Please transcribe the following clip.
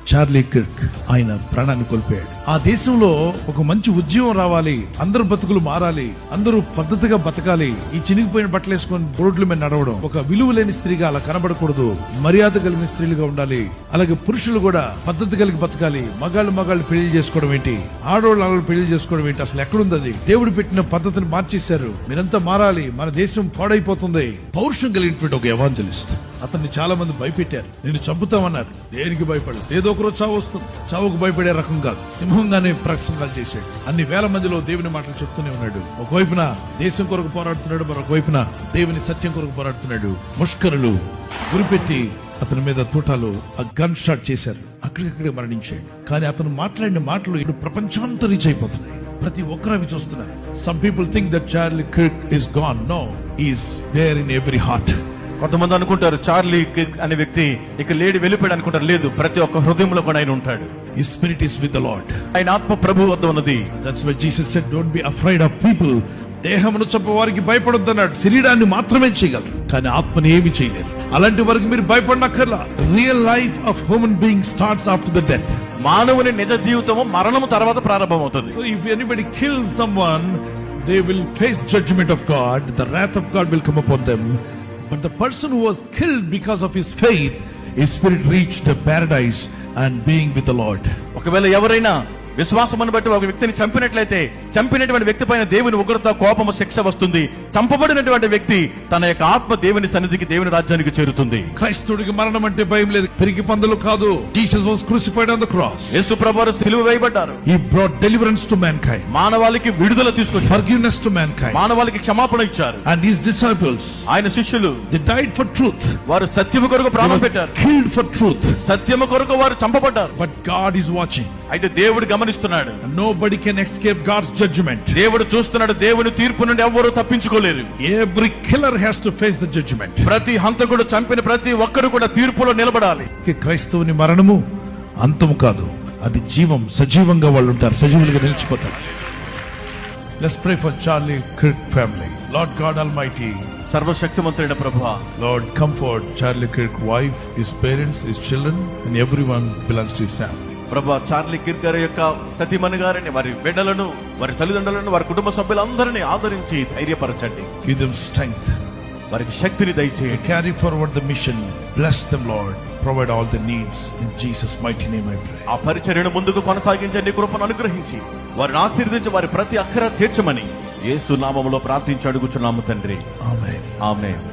Charlie Kirk ఆయన ప్రాణాన్ని కోల్పోయాడు. ఆ దేశంలో ఒక మంచి ఉద్యమం రావాలి, అందరు బతుకులు మారాలి, అందరూ పద్ధతిగా బతకాలి. ఈ చినిగిపోయిన బట్టలు వేసుకొని రోడ్ల మీద నడవడం, ఒక విలువ లేని స్త్రీగా అలా కనబడకూడదు, మర్యాద కలిగిన స్త్రీలుగా ఉండాలి. అలాగే పురుషులు కూడా పద్ధతి కలిగి బతకాలి. మగాళ్ళు పెళ్లి చేసుకోవడం ఏంటి, ఆడవాళ్ళు పెళ్లి చేసుకోవడం ఏంటి, అసలు ఎక్కడుంది అది? దేవుడు పెట్టిన పద్ధతిని మార్చేశారు. మీరంతా మారాలి, మన దేశం పాడైపోతుంది. పౌరుషం కలిగినటువంటి ఒక ఎవాంజలిస్ట్, అతన్ని చాలా మంది భయపెట్టారు. నేను చంపుతామన్నారు. దేనికి భయపడదు, ఏదో ఒక రోజు చావు వస్తుంది. చావుకు భయపడే రకం కాదు, సింహంగానే ప్రసంగాలు చేశాడు. అన్ని వేల మందిలో దేవుని మాటలు చెప్తూనే ఉన్నాడు. ఒకవైపున దేశం కొరకు పోరాడుతున్నాడు, మరొకవైపున దేవుని సత్యం కొరకు పోరాడుతున్నాడు. ముష్కరులు గురిపెట్టి అతని మీద తూటాలు ఆ గన్ షాట్ చేశారు. అక్కడికక్కడే మరణించాడు. కానీ అతను మాట్లాడిన మాటలు ఇప్పుడు ప్రపంచమంతా రీచ్ అయిపోతున్నాయి. ప్రతి ఒక్కరు అవి చూస్తున్నారు. Some people think that Charlie Kirk is gone. No, he is there in every heart. కొంతమంది అనుకుంటారు చార్లీ కిర్క్ అనే వ్యక్తి ఇక లేడి వెళ్ళిపోయాడు అనుకుంటారు. లేదు, ప్రతి ఒక్క హృదయంలో కూడా ఆయన ఉంటాడు. His spirit is with the Lord. ఆయన ఆత్మ ప్రభు వద్ద ఉన్నది. That's why Jesus said, don't be afraid of people. దేహమును చంపవారికి భయపడొద్దు అన్నాడు. శరీరాన్ని మాత్రమే చేయగలరు, కానీ ఆత్మని ఏమి చేయలేరు. అలాంటి వరకు మీరు భయపడనక్కర్లా. Real life of human being starts after the death. మానవుని నిజ జీవితము మరణము తర్వాత ప్రారంభమవుతుంది. So if anybody kills someone, they will face judgment of God. The wrath of God will come upon them. But the person who was killed because of his faith, his spirit reached the paradise and being with the Lord. ఒకవేళ ఎవరైనా విశ్వాసమును బట్టి ఒక వ్యక్తిని చంపినట్లయితే చంపినటువంటి వ్యక్తి పైన దేవుని ఉగ్రత, కోపము, శిక్ష వస్తుంది. చంపబడినటువంటి వ్యక్తి తన యొక్క ఆత్మ దేవుని సన్నిధికి, దేవుని రాజ్యానికి చేరుతుంది. క్రైస్తవుడికి మరణం అంటే భయం లేదు, పెరిగి పందులు కాదు. Jesus was crucified on the cross. యేసు ప్రభువు సిలువ వేయబడ్డారు. He brought deliverance to mankind. మానవాళికి విడుదల తీసుకొచ్చారు. Forgiveness to mankind. మానవాళికి క్షమాపణ ఇచ్చారు. And his disciples, ఆయన శిష్యులు, they died for truth. వారు సత్యము కొరకు ప్రాణం పెట్టారు. Killed for truth. సత్యము కొరకు వారు చంపబడ్డారు. But God is watching. అయితే దేవుడు గమనిస్తున్నాడు. Nobody can escape God's judgment. దేవుడు చూస్తున్నాడు. దేవుని తీర్పు నుండి ఎవ్వరూ తప్పించుకోలేరు. Every killer has to face the judgment. ప్రతి హంతకుడు చంపిన ప్రతి ఒక్కరు కూడా తీర్పులో నిలబడాలి. క్రైస్తవుని మరణము అంతము కాదు, అది జీవం. సజీవంగా వాళ్ళు ఉంటారు, సజీవులుగా నిలిచిపోతారు. Let's pray for Charlie Kirk family. Lord God Almighty, సర్వశక్తిమంతుడైన ప్రభువా, Lord, comfort Charlie Kirk wife, his parents, his children, and everyone belongs to his family. ప్రభువా, చార్లీ కిర్క్ గారి యొక్క సతీమణి గారిని, వారి బిడ్డలను, వారి తల్లిదండ్రులను, వారి కుటుంబ సభ్యులందరినీ ఆదరించి ధైర్యపరచండి. Give them strength, వారికి శక్తిని to దయచేయండి. carry forward the mission. Bless them, Lord. Provide all the needs. In Jesus' mighty name I pray. ఆ పరిచర్యను ముందుకు కొనసాగించే నీ కృపను అనుగ్రహించి వారిని ఆశీర్వదించి వారి ప్రతి అక్కర తీర్చమని యేసు నామములో ప్రార్థించి అడుగుచున్నాము తండ్రి. Amen. ఆమేన్.